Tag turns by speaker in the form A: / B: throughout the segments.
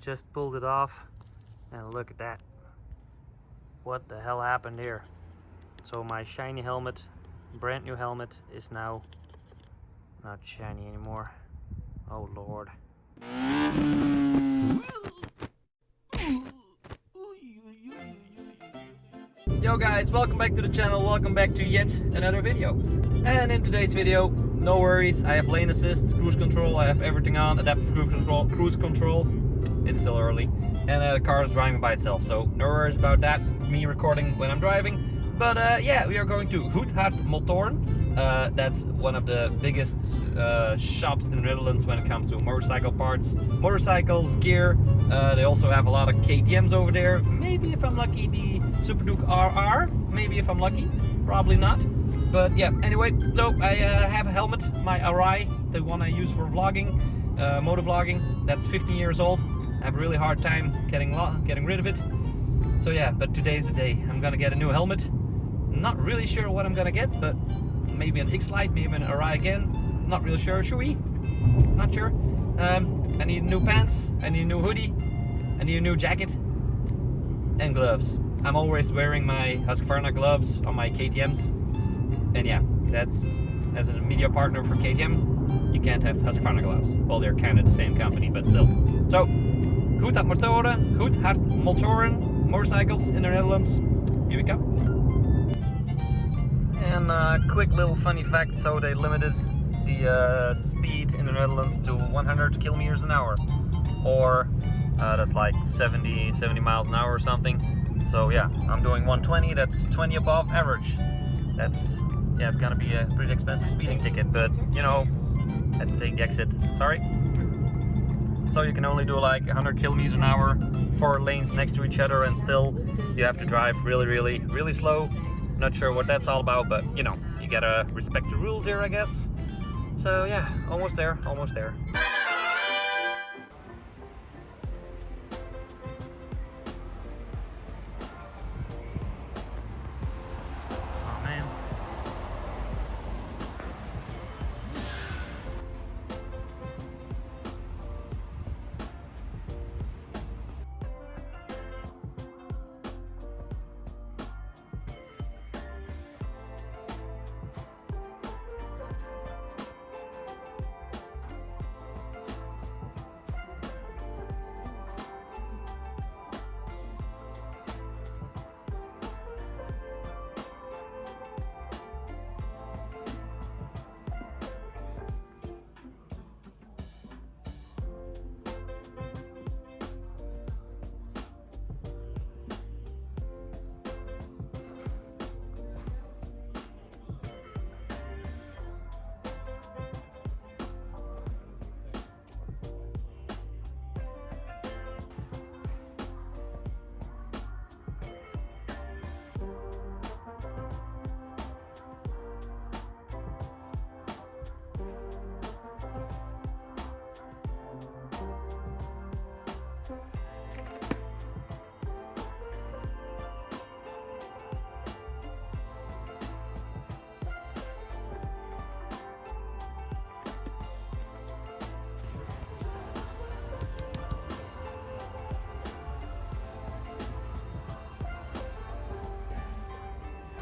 A: Just pulled it off and look at that. What the hell happened here? So my shiny helmet, brand new helmet, is now not shiny anymore. Oh lord. Yo guys, welcome back to the channel, welcome back to yet another video. And in today's video, no worries, I have lane assist, cruise control, I have everything on, adaptive cruise control. It's still early, and the car is driving by itself, so no worries about that, me recording when I'm driving. But yeah, we are going to Goedhart motoren. That's one of the biggest shops in the Netherlands when it comes to motorcycle parts, motorcycles, gear. They also have a lot of KTMs over there. Maybe if I'm lucky, the Supertech R. Maybe if I'm lucky, probably not. But yeah, anyway, so I have a helmet, my Arai, the one I use for vlogging, motor vlogging. That's 15 years old. I have a really hard time getting rid of it. So yeah, but today's the day. I'm gonna get a new helmet. Not really sure what I'm gonna get, but maybe an X-Lite, maybe an Arai again. Not really sure. Should we? Not sure. I need new pants. I need a new hoodie. I need a new jacket and gloves. I'm always wearing my Husqvarna gloves on my KTMs. And yeah, that's as a media partner for KTM. You can't have Husqvarna gloves. Well, they're kind of the same company, but still. So, Goedhart motoren, motorcycles in the Netherlands. Here we go. And quick little funny fact, so they limited the speed in the Netherlands to 100 kilometers an hour. Or that's like 70 miles an hour or something. So yeah, I'm doing 120, that's 20 above average. That's, yeah, it's gonna be a pretty expensive speeding ticket, but you know, I had to take the exit, sorry. So you can only do like 100 kilometers an hour, 4 lanes next to each other, and still you have to drive really slow. Not sure what that's all about, but you know, you gotta respect the rules here, I guess. So yeah, almost there, almost there. Oh man.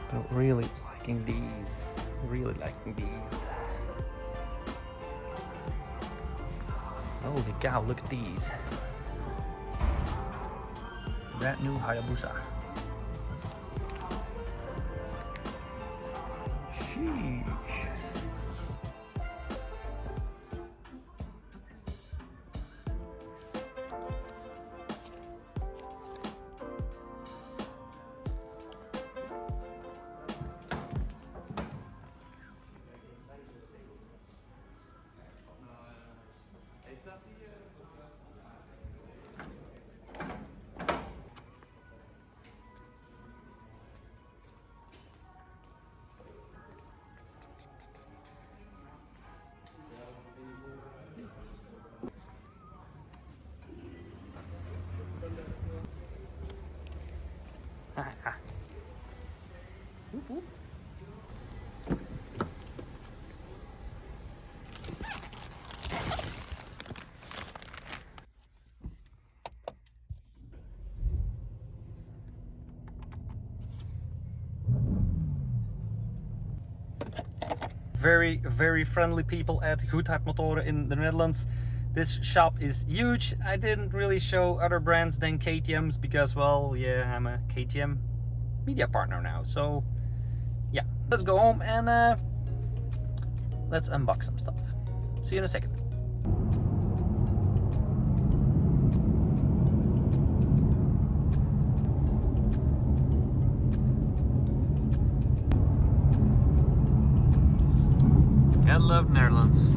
A: But really liking these. Really liking these. Holy cow, look at these. Brand new Hayabusa. Sheesh. Whoop, whoop. very, very friendly people at Goedhart motoren in the Netherlands. This shop is huge. I didn't really show other brands than KTM's because, well, yeah, I'm a KTM media partner now. So yeah, let's go home and let's unbox some stuff. See you in a second. Gotta love Netherlands.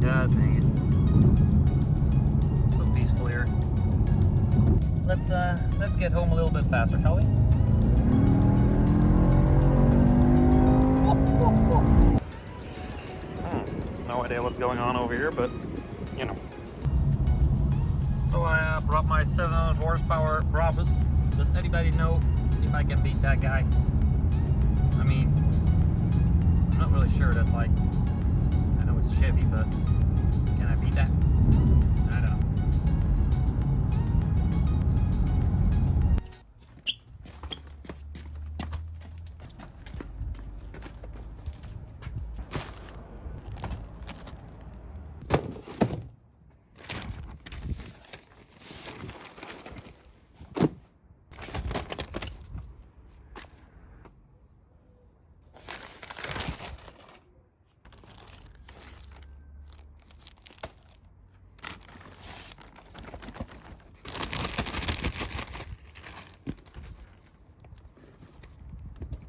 A: God dang it. So peaceful here. Let's get home a little bit faster, shall we? No idea what's going on over here, but you know. So I brought my 700 horsepower Brabus. Does anybody know if I can beat that guy? I mean, I'm not really sure. That's like, I know it's Chevy, but can I beat that? I don't know.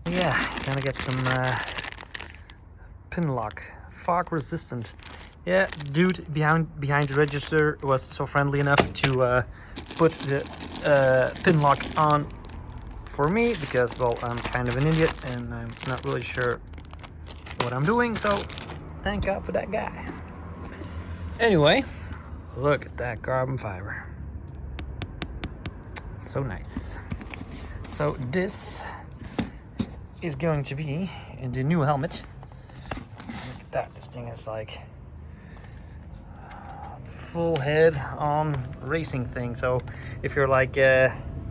A: Yeah, gonna get some pin lock, fog resistant. Yeah, dude behind the register was so friendly enough to put the pin lock on for me because, well, I'm kind of an idiot and I'm not really sure what I'm doing, so thank God for that guy. Anyway, look at that carbon fiber. So nice. So this is going to be in the new helmet. Look at that, this thing is like full head on racing thing. So if you're like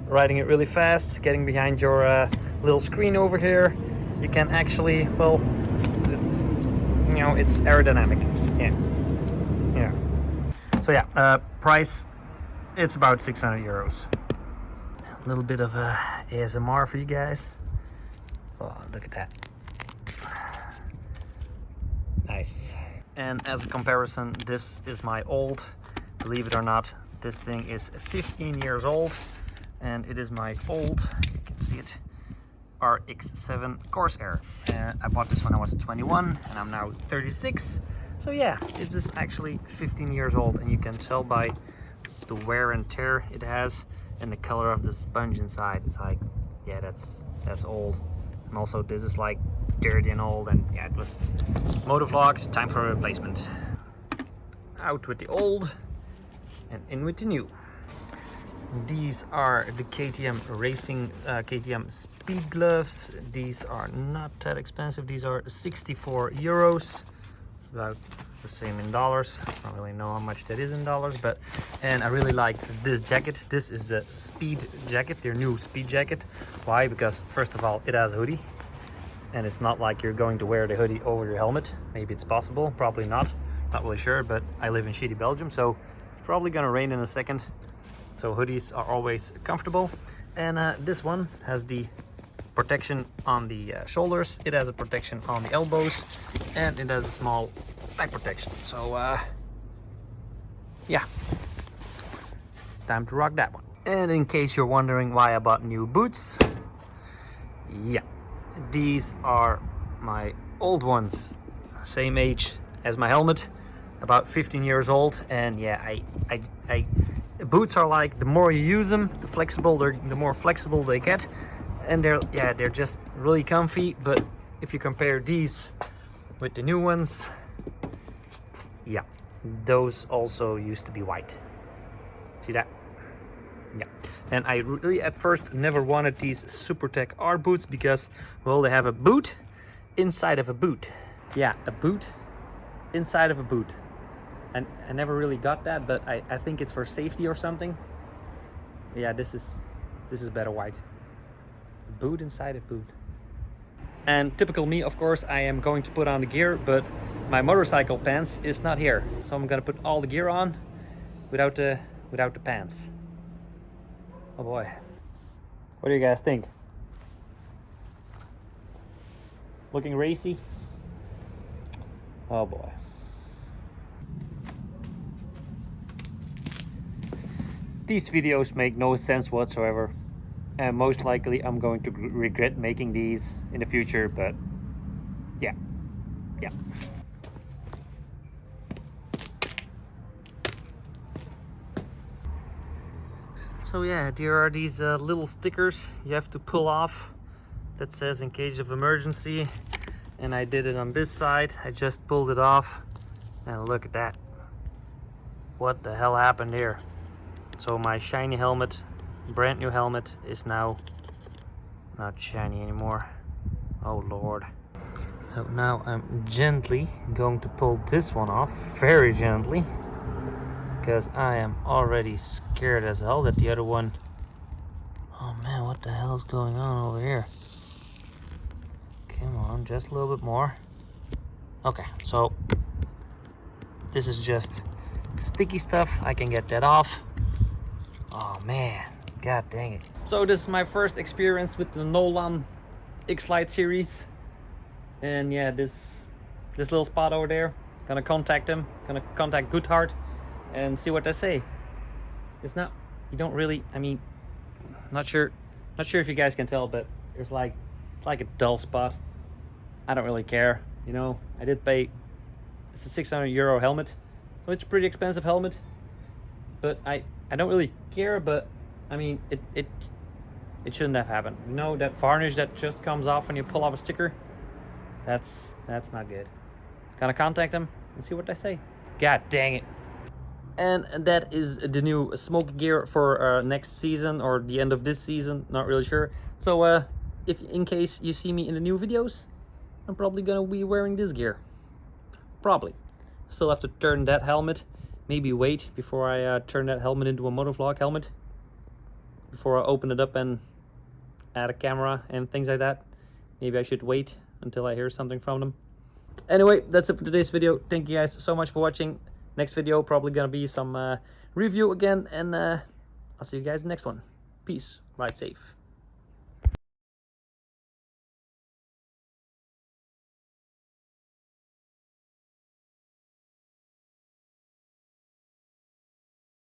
A: riding it really fast, getting behind your little screen over here, you can actually, well, it's you know, it's aerodynamic. Yeah. So yeah, price, it's about 600 euros. A little bit of ASMR for you guys. Oh, look at that. Nice. And as a comparison, this is my old, believe it or not, this thing is 15 years old, and it is my old, you can see it, RX-7 Corsair. I bought this when I was 21 and I'm now 36. So yeah, it is actually 15 years old, and you can tell by the wear and tear it has and the color of the sponge inside. It's like, yeah, that's old. And also this is like dirty and old, and yeah, it was motovlogged, time for a replacement. Out with the old and in with the new. These are the KTM racing KTM Speed gloves. These are not that expensive. These are 64 euros, about the same in dollars. I don't really know how much that is in dollars, but, and I really liked this jacket. This is the Speed jacket, their new Speed jacket. Why? Because first of all, it has a hoodie, and it's not like you're going to wear the hoodie over your helmet. Maybe it's possible, probably not really sure, but I live in shitty Belgium, so it's probably gonna rain in a second, so hoodies are always comfortable. And this one has the protection on the shoulders, it has a protection on the elbows, and it has a small back protection. So yeah, time to rock that one. And in case you're wondering why I bought new boots, yeah, these are my old ones, same age as my helmet, about 15 years old. And yeah, boots are like, the more you use them, the more flexible they get, and they're just really comfy. But if you compare these with the new ones, yeah, those also used to be white. See that? Yeah. And I really at first never wanted these Supertech R boots because, well, they have a boot inside of a boot. Yeah, a boot inside of a boot. And I never really got that, but I think it's for safety or something. Yeah, this is better white. A boot inside a boot. And typical me, of course, I am going to put on the gear, but my motorcycle pants is not here. So I'm gonna put all the gear on without the pants. Oh boy. What do you guys think? Looking racy? Oh boy. These videos make no sense whatsoever. And most likely I'm going to regret making these in the future, but yeah. So yeah, there are these little stickers you have to pull off that says in case of emergency, and I did it on this side. I just pulled it off and look at that. What the hell happened here? So my shiny helmet, brand new helmet, is now not shiny anymore. Oh lord. So now I'm gently going to pull this one off, very gently, because I am already scared as hell that the other one... Oh man, what the hell is going on over here? Come on, just a little bit more. Okay, so this is just sticky stuff. I can get that off. Oh man, god dang it. So this is my first experience with the Nolan X-Lite series. And yeah, this little spot over there, gonna contact them, gonna contact Goedhart and see what they say. It's not, you don't really, I mean, not sure if you guys can tell, but there's like, it's like a dull spot. I don't really care, you know. I did pay, it's a 600 euro helmet, so it's a pretty expensive helmet, but I don't really care. But I mean, it shouldn't have happened, you know. That varnish that just comes off when you pull off a sticker, that's not good. Gonna contact them and see what they say. God dang it. And that is the new Smokey gear for next season or the end of this season, not really sure. So if in case you see me in the new videos, I'm probably gonna be wearing this gear. Probably. Still have to turn that helmet. Maybe wait before I turn that helmet into a motovlog helmet. Before I open it up and add a camera and things like that. Maybe I should wait until I hear something from them. Anyway, that's it for today's video. Thank you guys so much for watching. Next video probably gonna be some review again, and I'll see you guys in the next one. Peace. Ride safe.